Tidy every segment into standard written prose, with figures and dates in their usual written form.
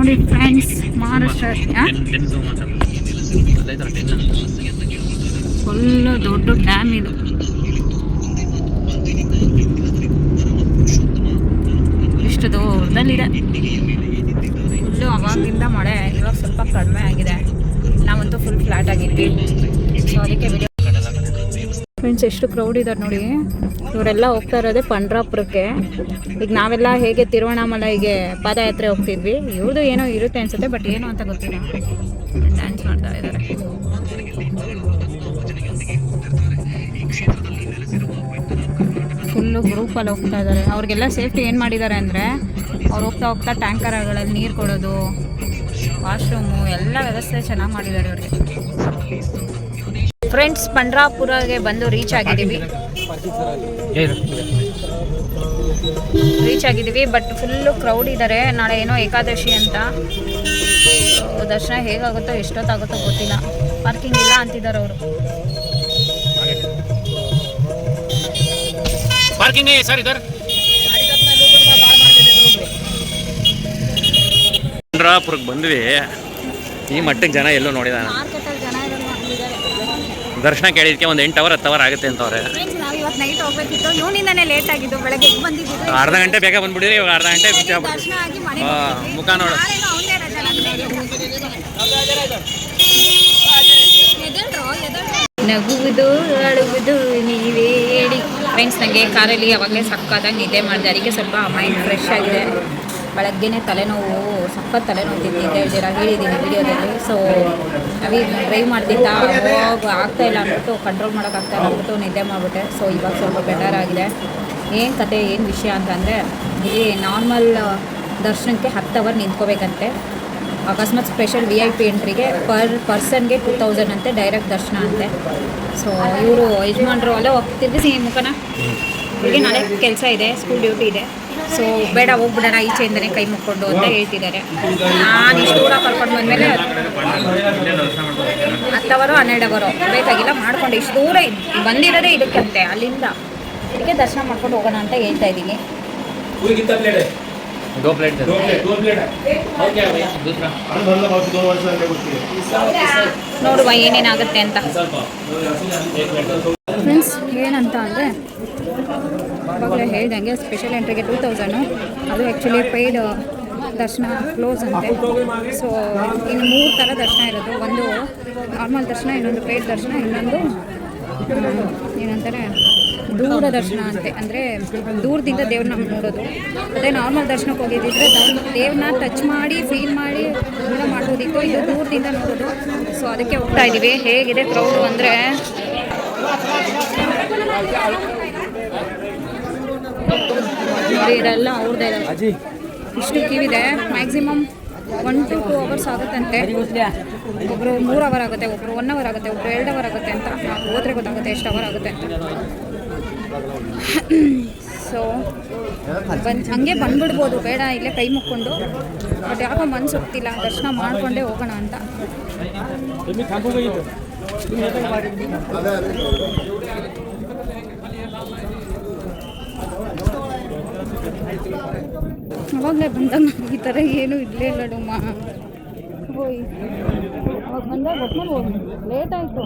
ನೋಡಿ friends, Maharashtra full ದೊಡ್ಡ dam ಇದು. ಇಷ್ಟು ದೂರದಲ್ಲಿದೆ. ಫುಲ್ಲು ಅವಾಗಿಂದ ಮಳೆ, ಇವಾಗ ಸ್ವಲ್ಪ ಕಡಿಮೆ ಆಗಿದೆ. ನಾವಂತೂ ಫುಲ್ ಫ್ಲಾಟ್ ಆಗಿದ್ವಿ. ಸೊ ಅದಕ್ಕೆ ವಿಡಿಯೋ. ಫ್ರೆಂಡ್ಸ್, ಎಷ್ಟು ಕ್ರೌಡ್ ಇದ್ದಾರೆ ನೋಡಿ. ಇವರೆಲ್ಲ ಹೋಗ್ತಾ ಇರೋದೇ ಪಂಡ್ರಾಪುರಕ್ಕೆ. ಈಗ ನಾವೆಲ್ಲ ಹೇಗೆ ತಿರುವಣ್ಣಾಮಲೈಗೆ ಪಾದಯಾತ್ರೆ ಹೋಗ್ತಿದ್ವಿ, ಇವ್ರದ್ದು ಏನೋ ಇರುತ್ತೆ ಅನ್ಸುತ್ತೆ, ಬಟ್ ಏನು ಅಂತ ಗೊತ್ತಿಲ್ಲ. ಡ್ಯಾನ್ಸ್ ಮಾಡ್ತಾ ಇದ್ದಾರೆ. ಫುಲ್ಲು ಗ್ರೂಪಲ್ಲಿ ಹೋಗ್ತಾ ಇದ್ದಾರೆ. ಅವ್ರಿಗೆಲ್ಲ ಸೇಫ್ಟಿ ಏನು ಮಾಡಿದ್ದಾರೆ ಅಂದರೆ, ಅವ್ರು ಹೋಗ್ತಾ ಹೋಗ್ತಾ ಟ್ಯಾಂಕರ್ಗಳಲ್ಲಿ ನೀರು ಕೊಡೋದು, ವಾಶ್ರೂಮು ಎಲ್ಲ ವ್ಯವಸ್ಥೆ ಚೆನ್ನಾಗಿ ಮಾಡಿದ್ದಾರೆ ಅವ್ರಿಗೆ. ಫ್ರೆಂಡ್ಸ್, ಪಂಡ್ರಾಪುರಗೆ ಬಂದು ರೀಚ್ ಆಗಿದ್ದೀವಿ. ಬಟ್ ಫುಲ್ಲು ಕ್ರೌಡ್ ಇದ್ದಾರೆ. ನಾಳೆ ಏನೋ ಏಕಾದಶಿ ಅಂತ. ದರ್ಶನ ಹೇಗಾಗುತ್ತೋ ಎಷ್ಟೊತ್ತಾಗುತ್ತೋ ಗೊತ್ತಿಲ್ಲ. ಪಾರ್ಕಿಂಗ್ ಇಲ್ಲ ಅಂತಿದ್ದಾರೆ ಅವರು. ಪಾರ್ಕಿಂಗ್ ಸರ್ ಇದರ್ ಪಂಡ್ರಾಪುರಕ್ಕೆ ಬಂದ್ವಿ. ಈ ಮಟ್ಟಕ್ಕೆ ಜನ ಎಲ್ಲೂ ನೋಡಿದಾನೆ. ದರ್ಶನ ಕೇಳಿದಕ್ಕೆ ಒಂದು 8 ಅವರ್ 10 ಅವರ್ ಆಗುತ್ತೆ ಅಂತವ್ರೆ. ಇವತ್ತು ನೈಟ್ ಹೋಗ್ಬೇಕಿತ್ತು, ಇವನಿಂದಾನೆ ಲೇಟ್ ಆಗಿದ್ದು. ಬೆಳಗ್ಗೆ ಬಂದಿದ್ದು ಅರ್ಧ ಗಂಟೆ ಬೇಗ ಬಂದ್ಬಿಟ್ಟಿರಿ. ಇವಾಗ ಅರ್ಧ ಗಂಟೆ ಮುಖ ನೋಡು. ನಗುವುದು ಅಳುವುದು ನೀವೇ ಹೇಳಿ. ಫ್ರೆಂಡ್ಸ್, ನನಗೆ ಕಾರಲ್ಲಿ ಯಾವಾಗಲೇ ಸಕ್ಕತ್ತಾಗಿ ನಿದ್ದೆ ಮಾಡಿದೆ. ಅದಕ್ಕೆ ಸ್ವಲ್ಪ ಮೈಂಡ್ ಫ್ರೆಶ್ ಆಗಿದೆ. ಬೆಳಗ್ಗೆನೇ ತಲೆನೋವು, ಸಖತ್ ತಲೆನೋವು ತಿಂತಿದ್ದೆ, ಹೇಳಿದ್ದೀನಿ ವಿಡಿಯೋದಲ್ಲಿ. ಸೊ ಡ್ರೈವ್ ಮಾಡ್ತಿದ್ದ ಅವಾಗ ಆಗ್ತಾಯಿಲ್ಲ ಅಂದ್ಬಿಟ್ಟು, ಕಂಟ್ರೋಲ್ ಮಾಡೋಕ್ಕಾಗ್ತಾಯಿಲ್ಲ ಅಂದ್ಬಿಟ್ಟು ನಿದ್ದೆ ಮಾಡಿಬಿಟ್ಟೆ. ಸೊ ಇವಾಗ ಸ್ವಲ್ಪ ಬೆಟರ್ ಆಗಿದೆ. ಏನು ಕತೆ, ಏನು ವಿಷಯ ಅಂತಂದರೆ, ಇಲ್ಲಿ ನಾರ್ಮಲ್ ದರ್ಶನಕ್ಕೆ 10 ಅವರ್ ನಿಂತ್ಕೋಬೇಕಂತೆ. ಅಕಸ್ಮಾತ್ ಸ್ಪೆಷಲ್ VIP ಎಂಟ್ರಿಗೆ ಪರ್ಸನ್ಗೆ 2000 ಅಂತೆ, ಡೈರೆಕ್ಟ್ ದರ್ಶನ ಅಂತೆ. ಸೊ ಇವರು ಯಜಮಾನ್ರು ಅಲ್ಲೇ ತಿರ್ಗಿಸಿ ಮುಖನ, ಇಲ್ಲಿಗೆ ನಾಳೆ ಕೆಲಸ ಇದೆ, ಸ್ಕೂಲ್ ಡ್ಯೂಟಿ ಇದೆ. ಸೊ ಬೇಡ ಹೋಗ್ಬಿಡೋಣ ಈಚೆಯಿಂದನೇ ಕೈ ಮುಕ್ಕೊಂಡು ಅಂತ ಹೇಳ್ತಿದ್ದಾರೆ. ನಾನು ಇಷ್ಟು ದೂರ ಕರ್ಕೊಂಡು ಬಂದಮೇಲೆ 10 ಅವರ್ 12 ಅವರ್ ಬೇಕಾಗಿಲ್ಲ, ಮಾಡಿಕೊಂಡು ಇಷ್ಟು ದೂರ ಬಂದಿರೋದೇ ಇದಕ್ಕಂತೆ, ಅಲ್ಲಿಂದ ಇದಕ್ಕೆ ದರ್ಶನ ಮಾಡ್ಕೊಂಡು ಹೋಗೋಣ ಅಂತ ಹೇಳ್ತಾ ಇದ್ದೀನಿ. ನೋಡುವ ಏನೇನಾಗುತ್ತೆ ಅಂತ. ಫ್ರೆಂಡ್ಸ್, ಏನಂತ ಅಂದರೆ, ಇವಾಗಲೇ ಹೇಳ್ದಂಗೆ ಸ್ಪೆಷಲ್ ಎಂಟ್ರಿಗೆ 2000. ಅದು ಆ್ಯಕ್ಚುಲಿ ಪೇಯ್ಡ್ ದರ್ಶನ ಕ್ಲೋಸ್ ಅಂತೆ. ಸೊ ಇನ್ನು 3 ಥರ ದರ್ಶನ ಇರೋದು. ಒಂದು ನಾರ್ಮಲ್ ದರ್ಶನ, ಇನ್ನೊಂದು ಪೇಯ್ಡ್ ದರ್ಶನ, ಇನ್ನೊಂದು ಏನಂತಾರೆ ದೂರ ದರ್ಶನ ಅಂತೆ. ಅಂದರೆ ದೂರದಿಂದ ದೇವ್ರನ್ನ ನೋಡೋದು. ಅದೇ ನಾರ್ಮಲ್ ದರ್ಶನಕ್ಕೆ ಹೋಗಿದ್ದಿದ್ರೆ ದೇವ್ರನ್ನ ಟಚ್ ಮಾಡಿ ಫೀಲ್ ಮಾಡಿ ದೂರ ಮಾಡೋದಿತ್ತು. ಇದು ದೂರದಿಂದ ನೋಡೋದು. ಸೊ ಅದಕ್ಕೆ ಹೋಗ್ತಾ ಇದ್ದೀವಿ. ಹೇಗಿದೆ ಕ್ರೌಡು ಅಂದರೆ, ಇದೆಲ್ಲ ಅವ್ರದ್ದೇ ಇರೋದು. ಇಷ್ಟು ಕ್ಯೂ ಮ್ಯಾಕ್ಸಿಮಮ್ 1 to 2 ಅವರ್ಸ್ ಆಗುತ್ತಂತೆ. ಒಬ್ಬರು 3 ಅವರ್ ಆಗುತ್ತೆ, ಒಬ್ಬರು 1 ಅವರ್ ಆಗುತ್ತೆ, ಒಬ್ಬರು 2 ಅವರ್ ಆಗುತ್ತೆ ಅಂತ. ನಾವು ಹೋದ್ರೆ ಗೊತ್ತಾಗುತ್ತೆ ಎಷ್ಟು ಅವರ್ ಆಗುತ್ತೆ ಅಂತ. ಸೊ ಹಂಗೆ ಬಂದ್ಬಿಡ್ಬೋದು, ಬೇಡ ಇಲ್ಲೇ ಕೈ ಮುಕ್ಕೊಂಡು. ಬಟ್ ಯಾಕೋ ಮನ್ಸು ಹೋಗ್ತಿಲ್ಲ, ದರ್ಶನ ಮಾಡಿಕೊಂಡೇ ಹೋಗೋಣ ಅಂತ. ಅವಾಗಲೇ ಬಂದಾಗ ಈ ಥರ ಏನೂ ಇರಲೇ ಇಲ್ಲ ಡುಮ್ಮ. ಹೋಯ್ ಅವಾಗ ಬಂದಾಗ ಒಟ್ನಲ್ಲಿ ಲೇಟ್ ಆಯಿತು,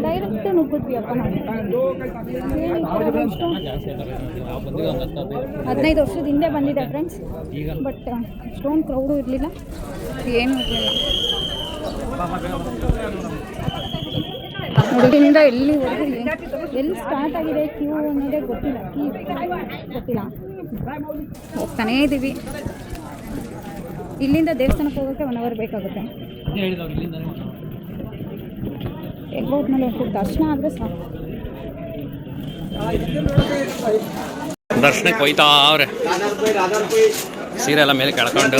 ಡೈರೆಕ್ಟ್ ನುಗ್ಗಿದ್ವಿ ಅಪ್ಪ ನಾವು. 15 ವರ್ಷದ ಹಿಂದೆ ಬಂದಿದೆ ಫ್ರೆಂಡ್ಸ್. ಬಟ್ ಅಷ್ಟೊಂದು ಕ್ರೌಡು ಇರಲಿಲ್ಲ, ಏನೂ ಇರಲಿಲ್ಲ. ಹುಡುಗಿನಿಂದ ಎಲ್ಲಿವರೆಗೂ ಎಲ್ಲಿ ಸ್ಟಾರ್ಟ್ ಆಗಿದೆ ಕ್ಯೂ ಅನ್ನೋದೇ ಗೊತ್ತಿಲ್ಲ. ಹೋಗ್ತಾನೇ ಇದ್ದೀವಿ. ಇಲ್ಲಿಂದ ದೇವಸ್ಥಾನಕ್ಕೆ ಹೋಗೋಕ್ಕೆ 1 ಅವರ್ ಬೇಕಾಗುತ್ತೆ. ಎಗ್ಬೋಟ್ ಮೇಲೆ ದರ್ಶನ ಆದರೆ ಸಾಕು. ದರ್ಶನಕ್ಕೆ ಹೋಯ್ತಾ ಅವ್ರೆ. ಸೀರೆ ಎಲ್ಲ ಮೇಲೆ ಕೆಳ್ಕೊಂಡು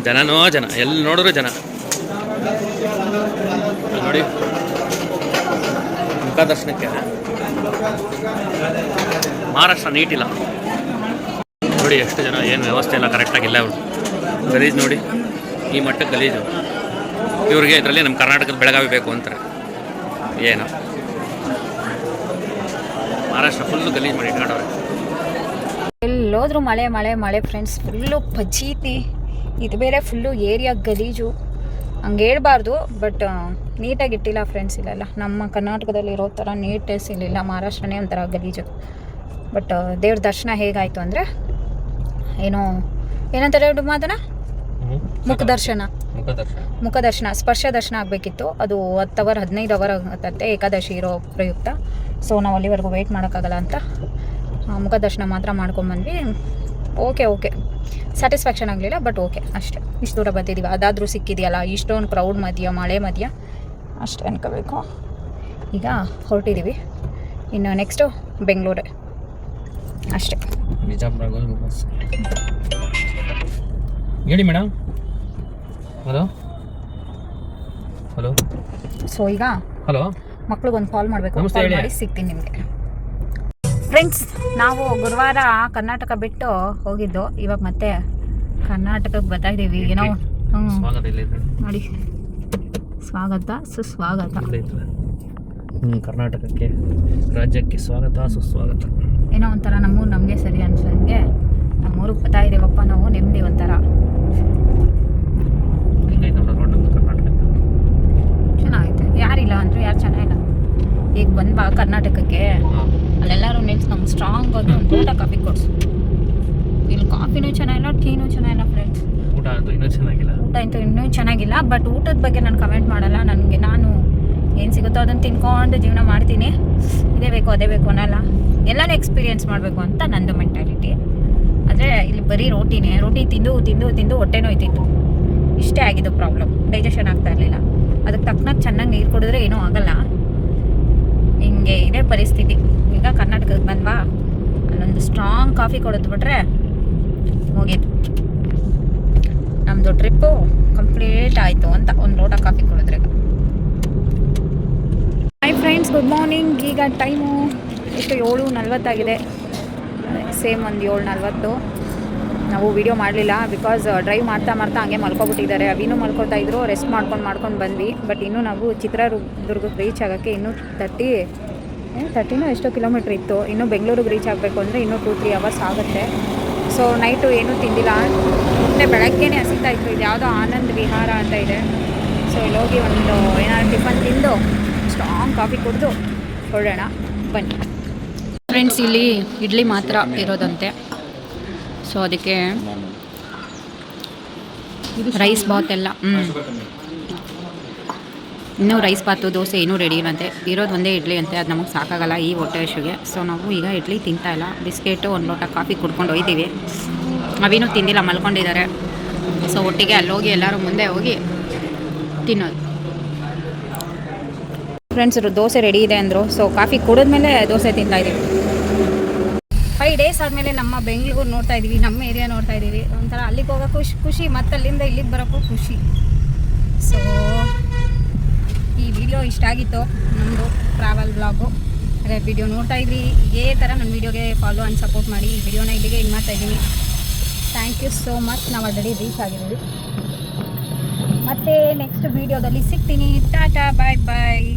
ಜನನೋ ಜನ, ಎಲ್ಲಿ ನೋಡಿದ್ರು ಜನ ನೋಡಿ. ಮುಖ ದರ್ಶನಕ್ಕೆ ಮಹಾರಾಷ್ಟ್ರ ನೀಟಿಲ್ಲ ನೋಡಿ. ಎಷ್ಟು ಜನ, ಏನು ವ್ಯವಸ್ಥೆ ಎಲ್ಲ ಕರೆಕ್ಟಾಗಿಲ್ಲ. ಅವರು ಗಲೀಜು ನೋಡಿ, ಈ ಮಟ್ಟಕ್ಕೆ ಗಲೀಜು. ಇವ್ರಿಗೆ ಇದರಲ್ಲಿ ನಮ್ಮ ಕರ್ನಾಟಕದ ಬೆಳಗಾವಿ ಬೇಕು ಅಂತಾರೆ. ಏನು ಮಹಾರಾಷ್ಟ್ರ ಫುಲ್ಲು ಗಲೀಜು ಮಾಡಿ ಇಟ್ಕೊಂಡವ್ರೆ. ಎಲ್ಲೋದ್ರೂ ಮಳೆ ಮಳೆ ಮಳೆ ಫ್ರೆಂಡ್ಸ್. ಫುಲ್ಲು ಪಚೀತಿ ಇದು ಬೇರೆ ಫುಲ್ಲು ಏರಿಯಾ ಗಲೀಜು, ಹಂಗೆ ಹೇಳ್ಬಾರ್ದು, ಬಟ್ ನೀಟಾಗಿ ಇಟ್ಟಿಲ್ಲ ಫ್ರೆಂಡ್ಸ್. ಇಲ್ಲೆಲ್ಲ ನಮ್ಮ ಕರ್ನಾಟಕದಲ್ಲಿ ಇರೋ ಥರ ನೀಟ್ನೆಸ್ ಇಲ್ಲಿಲ್ಲ, ಮಹಾರಾಷ್ಟ್ರನೇ ಒಂಥರ ಗಲೀಜು. ಬಟ್ ದೇವ್ರ ದರ್ಶನ ಹೇಗಾಯಿತು ಅಂದರೆ ಏನಂತಾರೆ ಮಾದನ ಮುಖದರ್ಶನ ಸ್ಪರ್ಶ ದರ್ಶನ ಆಗಬೇಕಿತ್ತು. ಅದು 10 ಅವರ್ 15 ಅವರ್ ಆಗುತ್ತೆ ಏಕಾದಶಿ ಇರೋ ಪ್ರಯುಕ್ತ. ಸೊ ನಾವು ಅಲ್ಲಿವರೆಗೂ ವೆಯ್ಟ್ ಮಾಡೋಕ್ಕಾಗಲ್ಲ ಅಂತ ಮುಖದರ್ಶನ ಮಾತ್ರ ಮಾಡ್ಕೊಂಡ್ಬಂದ್ವಿ. ಓಕೆ ಸ್ಯಾಟಿಸ್ಫ್ಯಾಕ್ಷನ್ ಆಗಲಿಲ್ಲ, ಬಟ್ ಓಕೆ ಅಷ್ಟೇ. ಇಷ್ಟು ದೂರ ಬಂದಿದ್ದೀವಿ, ಅದಾದರೂ ಸಿಕ್ಕಿದೆಯಲ್ಲ, ಇಷ್ಟೊಂದು ಕ್ರೌಡ್ ಮಧ್ಯ ಮಳೆ ಮಧ್ಯ ಅಷ್ಟೇ ಅನ್ಕೋಬೇಕು. ಈಗ ಹೊರಟಿದ್ದೀವಿ, ಇನ್ನು ನೆಕ್ಸ್ಟು ಬೆಂಗಳೂರೇ ಅಷ್ಟೇ. ಹೇಳಿ ಮೇಡಮ್. ಹಲೋ. ಸೊ ಈಗ ಹಲೋ ಮಕ್ಳಿಗೊಂದು ಕಾಲ್ ಮಾಡಬೇಕು, ಕಾಲ್ ಮಾಡಿ ಸಿಗ್ತೀನಿ ನಿಮಗೆ. ಫ್ರೆಂಡ್ಸ್, ನಾವು ಗುರುವಾರ ಕರ್ನಾಟಕ ಬಿಟ್ಟು ಹೋಗಿದ್ದು, ಇವಾಗ ಮತ್ತೆ ಕರ್ನಾಟಕಕ್ಕೆ ಬರ್ತಾ ಇದ್ದೀವಿ. ನೋಡಿ, ಸ್ವಾಗತ ಸುಸ್ವಾಗತ. ಕರ್ನಾಟಕಕ್ಕೆ, ರಾಜ್ಯಕ್ಕೆ ಸ್ವಾಗತ ಸುಸ್ವಾಗತ. ಏನೋ ಒಂಥರ ನಮ್ಮೂರು ನಮಗೆ ಸರಿ ಅನ್ಸಂಗೆ ನಮ್ಮೂರಿಗೆ ಬರ್ತಾ ಇದ್ದೀವಪ್ಪ ನಾವು, ನೆಮ್ಮದಿ ಒಂಥರ. ಚೆನ್ನಾಗೈತೆ, ಯಾರಿಲ್ಲ ಅಂದರೆ ಯಾರು ಚೆನ್ನಾಗಿಲ್ಲ. ಈಗ ಬಂದ್ಬಾ ಕರ್ನಾಟಕಕ್ಕೆ, ಅಲ್ಲೆಲ್ಲರೂ ನಿಲ್ಸಿ ನಮ್ಗೆ ಸ್ಟ್ರಾಂಗ್ ಆಗಿ ಒಂದು ಊಟ ಕಾಫಿ ಕೊಡಿಸು. ಇಲ್ಲಿ ಕಾಫಿನೂ ಚೆನ್ನಾಗಿಲ್ಲ, ಟೀನೂ ಚೆನ್ನಾಗಿಲ್ಲ ಫ್ರೆಂಡ್ಸ್. ಊಟ ಅಂತೂ ಇನ್ನೂ ಚೆನ್ನಾಗಿಲ್ಲ. ಬಟ್ ಊಟದ ಬಗ್ಗೆ ನಾನು ಕಮೆಂಟ್ ಮಾಡಲ್ಲ. ನಾನು ಏನು ಸಿಗುತ್ತೋ ಅದನ್ನು ತಿನ್ಕೊಂಡು ಜೀವನ ಮಾಡ್ತೀನಿ. ಇದೇ ಬೇಕು ಅದೇ ಬೇಕು ಅನ್ನಲ್ಲ, ಎಲ್ಲನೂ ಎಕ್ಸ್ಪೀರಿಯೆನ್ಸ್ ಮಾಡಬೇಕು ಅಂತ ನಂದು ಮೆಂಟಾಲಿಟಿ. ಆದರೆ ಇಲ್ಲಿ ಬರೀ ರೋಟಿ ತಿಂದು ಹೊಟ್ಟೆ ನೋಯ್ತಿತ್ತು. ಇಷ್ಟೇ ಆಗಿದ್ದು ಪ್ರಾಬ್ಲಮ್, ಡೈಜೆಷನ್ ಆಗ್ತಾ ಇರಲಿಲ್ಲ. ಅದಕ್ಕೆ ತಕ್ಕನಾಗಿ ಚೆನ್ನಾಗಿ ನೀರು ಕುಡಿದ್ರೆ ಏನೂ ಆಗಲ್ಲ. ಹಿಂಗೆ ಇದೇ ಪರಿಸ್ಥಿತಿ. ಈಗ ಕರ್ನಾಟಕಕ್ಕೆ ಬಂದ್ವಾ, ಅಲ್ಲೊಂದು ಸ್ಟ್ರಾಂಗ್ ಕಾಫಿ ಕೊಡಿದ್ಬಿಟ್ರೆ ಹೋಗಿದ್ದು, ನಮ್ಮದು ಟ್ರಿಪ್ಪು ಕಂಪ್ಲೀಟ್ ಆಯಿತು ಅಂತ. ಒಂದು ಲೋಟ ಕಾಫಿ ಕುಡಿದ್ರೆ. Hi friends, good morning. ಈಗ ಟೈಮು ಎಷ್ಟು 7:40 ಆಗಿದೆ. ಸೇಮ್ ಒಂದು 7:40. ನಾವು ವೀಡಿಯೋ ಮಾಡಲಿಲ್ಲ, ಬಿಕಾಸ್ ಡ್ರೈವ್ ಮಾಡ್ತಾ ಹಂಗೆ ಮಲ್ಕೊಬಿಟ್ಟಿದ್ದಾರೆ. ಅವಿನೂ ಮಲ್ಕೊತಾ ಇದ್ರು, ರೆಸ್ಟ್ ಮಾಡ್ಕೊಂಡು ಬಂದ್ವಿ. ಬಟ್ ಇನ್ನೂ ನಾವು ಚಿತ್ರದುರ್ಗಕ್ಕೆ ರೀಚ್ ಆಗೋಕ್ಕೆ ಇನ್ನೂ 30 ಎಷ್ಟೋ ಕಿಲೋಮೀಟ್ರ್ ಇತ್ತು. ಇನ್ನೂ ಬೆಂಗಳೂರಿಗೆ ರೀಚ್ ಆಗಬೇಕು ಅಂದರೆ ಇನ್ನೂ 2-3 ಅವರ್ಸ್ ಆಗುತ್ತೆ. ಸೊ ನೈಟು ಏನೂ ತಿಂದಿಲ್ಲ, ಮತ್ತೆ ಬೆಳಗ್ಗೆನೇ ಹಸಿತಾ ಇತ್ತು. ಇದು ಯಾವುದೋ ಆನಂದ್ ವಿಹಾರ ಅಂತ ಇದೆ. ಸೊ ಇಲ್ಲಿ ಹೋಗಿ ಒಂದು ಏನಾದ್ರು ಟಿಫನ್ ತಿಂದು ಸ್ಟ್ರಾಂಗ್ ಕಾಫಿ ಕುಡಿದು ಹೊರಡೋಣ ಬನ್ನಿ. ಫ್ರೆಂಡ್ಸ್, ಇಲ್ಲಿ ಇಡ್ಲಿ ಮಾತ್ರ ಇರೋದಂತೆ. ಸೊ ಅದಕ್ಕೆ ರೈಸ್ ಬಾತ್ ಎಲ್ಲ ಇನ್ನೂ ರೈಸ್ ಬಾತು ದೋಸೆ ಏನೂ ರೆಡಿ ಇಲ್ಲಂತೆ. ಇರೋದು ಒಂದೇ ಇಡ್ಲಿ ಅಂತೆ, ಅದು ನಮಗೆ ಸಾಕಾಗಲ್ಲ ಈ ಹೊಟ್ಟೆ ಹಸಿವಿಗೆ. ಸೊ ನಾವು ಈಗ ಇಡ್ಲಿ ತಿಂತಾಯಿಲ್ಲ, ಬಿಸ್ಕೆಟು ಒಂದು ಲೋಟ ಕಾಫಿ ಕುಡ್ಕೊಂಡು ಹೋಯ್ತೀವಿ. ಅವಿನೂ ತಿಂದಿಲ್ಲ, ಮಲ್ಕೊಂಡಿದ್ದಾರೆ. ಸೊ ಒಟ್ಟಿಗೆ ಅಲ್ಲೋಗಿ ಎಲ್ಲರೂ ಮುಂದೆ ಹೋಗಿ ತಿನ್ನೋದು. ಫ್ರೆಂಡ್ಸ್, ದೋಸೆ ರೆಡಿ ಇದೆ ಅಂದರು. ಸೊ ಕಾಫಿ ಕುಡಿದ್ಮೇಲೆ ದೋಸೆ ತಿಂತಾಯಿದ್ದೀವಿ. 5 ಡೇಸ್ ಆದಮೇಲೆ ನಮ್ಮ ಬೆಂಗಳೂರು ನೋಡ್ತಾ ಇದ್ದೀವಿ, ನಮ್ಮ ಏರಿಯಾ ನೋಡ್ತಾ ಇದ್ದೀವಿ. ಒಂಥರ ಅಲ್ಲಿಗೆ ಹೋಗೋಕ್ಕೂ ಖುಷಿ, ಮತ್ತು ಅಲ್ಲಿಂದ ಇಲ್ಲಿಗೆ ಬರೋಕ್ಕೂ ಖುಷಿ. ಸೊ ಈ ವಿಡಿಯೋ ಇಷ್ಟ ಆಗಿತ್ತು, ನಮ್ಮದು ಟ್ರಾವೆಲ್ ಬ್ಲಾಗು. ಅದೇ ವಿಡಿಯೋ ನೋಡ್ತಾ ಇದ್ವಿ, ಇದೇ ಥರ ನನ್ನ ವೀಡಿಯೋಗೆ ಫಾಲೋ ಆ್ಯಂಡ್ ಸಪೋರ್ಟ್ ಮಾಡಿ. ಈ ವಿಡಿಯೋನ ಇಲ್ಲಿಗೆ ಇದು ಮಾಡ್ತಾ ಇದ್ದೀನಿ. Thank you so much. ನಾವು ಆಲ್ರೆಡಿ ರೀಚ್ ಆಗಿದ್ದೀವಿ. ಮತ್ತು ನೆಕ್ಸ್ಟ್ ವೀಡಿಯೋದಲ್ಲಿ ಸಿಗ್ತೀನಿ. ಟಾಟಾ, ಬಾಯ್ ಬಾಯ್.